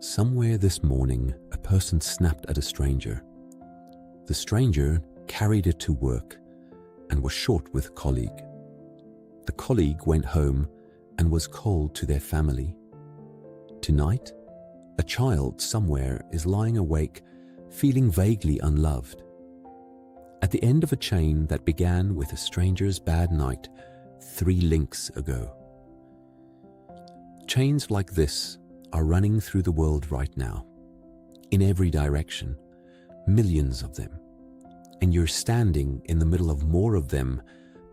Somewhere this morning, a person snapped at a stranger. The stranger carried it to work and was short with a colleague. The colleague went home and was cold to their family. Tonight, a child somewhere is lying awake, feeling vaguely unloved. At the end of a chain that began with a stranger's bad night 3 links ago. Chains like this are running through the world right now, in every direction, millions of them, and you're standing in the middle of more of them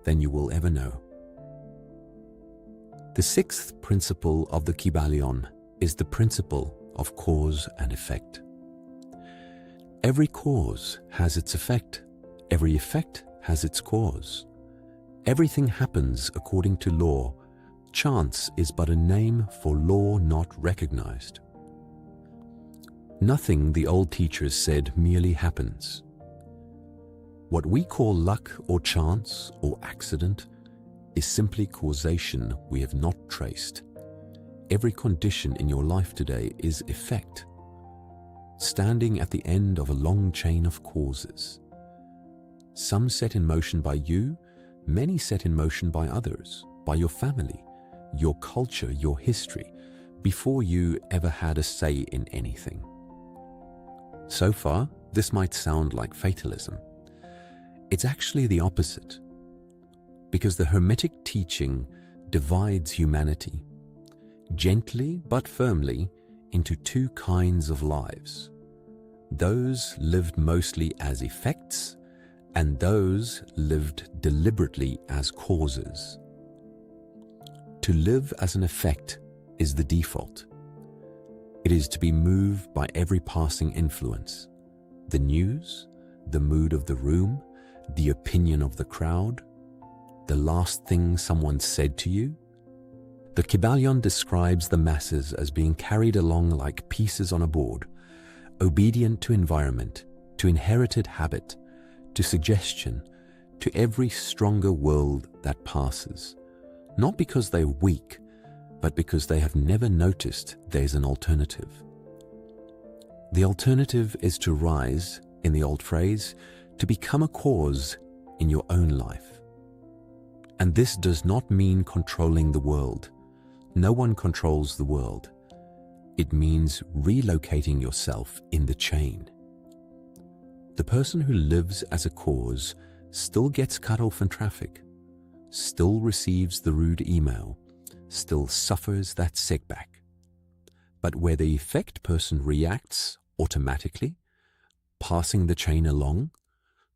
than you will ever know. The 6th principle of the Kybalion is the principle of cause and effect. Every cause has its effect, every effect has its cause. Everything happens according to law. Chance is but a name for law not recognized. Nothing, the old teachers said, merely happens. What we call luck or chance or accident is simply causation we have not traced. Every condition in your life today is effect, standing at the end of a long chain of causes. Some set in motion by you, many set in motion by others, by your family, your culture, your history, before you ever had a say in anything. So far, this might sound like fatalism. It's actually the opposite, because the Hermetic teaching divides humanity, gently but firmly, into 2 kinds of lives. Those lived mostly as effects, and those lived deliberately as causes. To live as an effect is the default. It is to be moved by every passing influence, the news, the mood of the room, the opinion of the crowd, the last thing someone said to you. The Kybalion describes the masses as being carried along like pieces on a board, obedient to environment, to inherited habit, to suggestion, to every stronger world that passes. Not because they're weak, but because they have never noticed there's an alternative. The alternative is to rise, in the old phrase, to become a cause in your own life. And this does not mean controlling the world. No one controls the world. It means relocating yourself in the chain. The person who lives as a cause still gets cut off in traffic, still receives the rude email, still suffers that setback. But where the effect person reacts automatically, passing the chain along,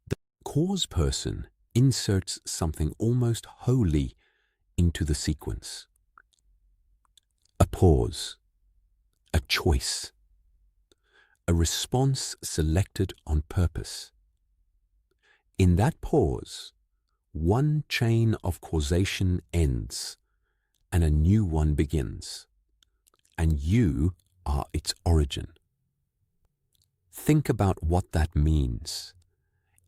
the cause person inserts something almost wholly into the sequence. A pause, a choice, a response selected on purpose. In that pause, one chain of causation ends and a new one begins, and you are its origin. Think about what that means.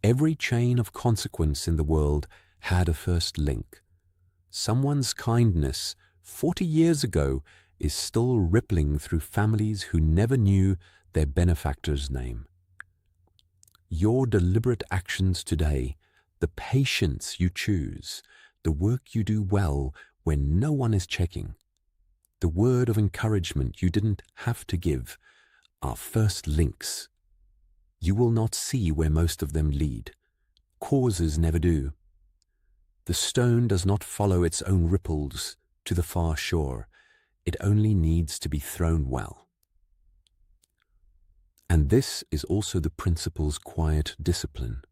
Every chain of consequence in the world had a first link. Someone's kindness 40 years ago is still rippling through families who never knew their benefactor's name. Your deliberate actions today, the patience you choose, the work you do well when no one is checking, the word of encouragement you didn't have to give, are first links. You will not see where most of them lead. Causes never do. The stone does not follow its own ripples to the far shore. It only needs to be thrown well. And this is also the principle's quiet discipline.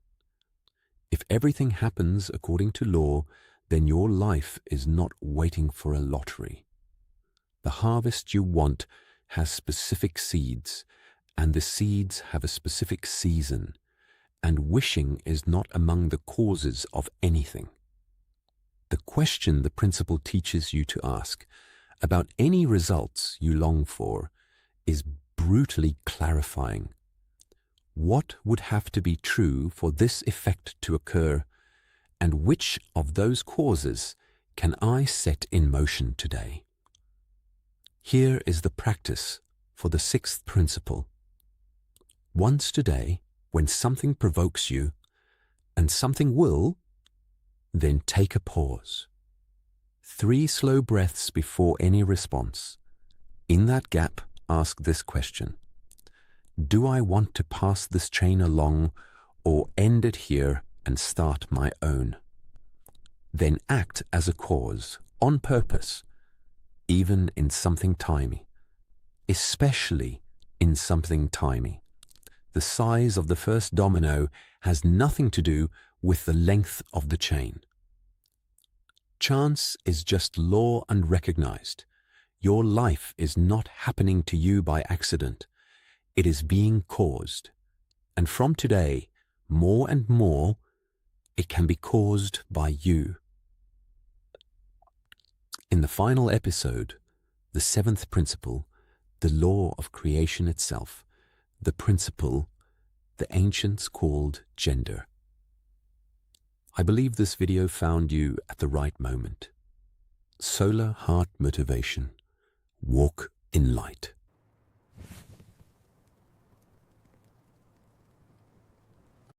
If everything happens according to law, then your life is not waiting for a lottery. The harvest you want has specific seeds, and the seeds have a specific season, and wishing is not among the causes of anything. The question the principle teaches you to ask about any results you long for is brutally clarifying. What would have to be true for this effect to occur, and which of those causes can I set in motion today? Here is the practice for the sixth principle. Once today, when something provokes you, and something will, then take a pause. 3 slow breaths before any response. In that gap, ask this question: do I want to pass this chain along or end it here and start my own? Then act as a cause, on purpose, even in something tiny, especially in something tiny. The size of the first domino has nothing to do with the length of the chain. Chance is just law unrecognized. Your life is not happening to you by accident. It is being caused. And from today, more and more, it can be caused by you. In the final episode, the 7th principle, the law of creation itself, the principle the ancients called gender. I believe this video found you at the right moment. Solar Heart Motivation. Walk in light.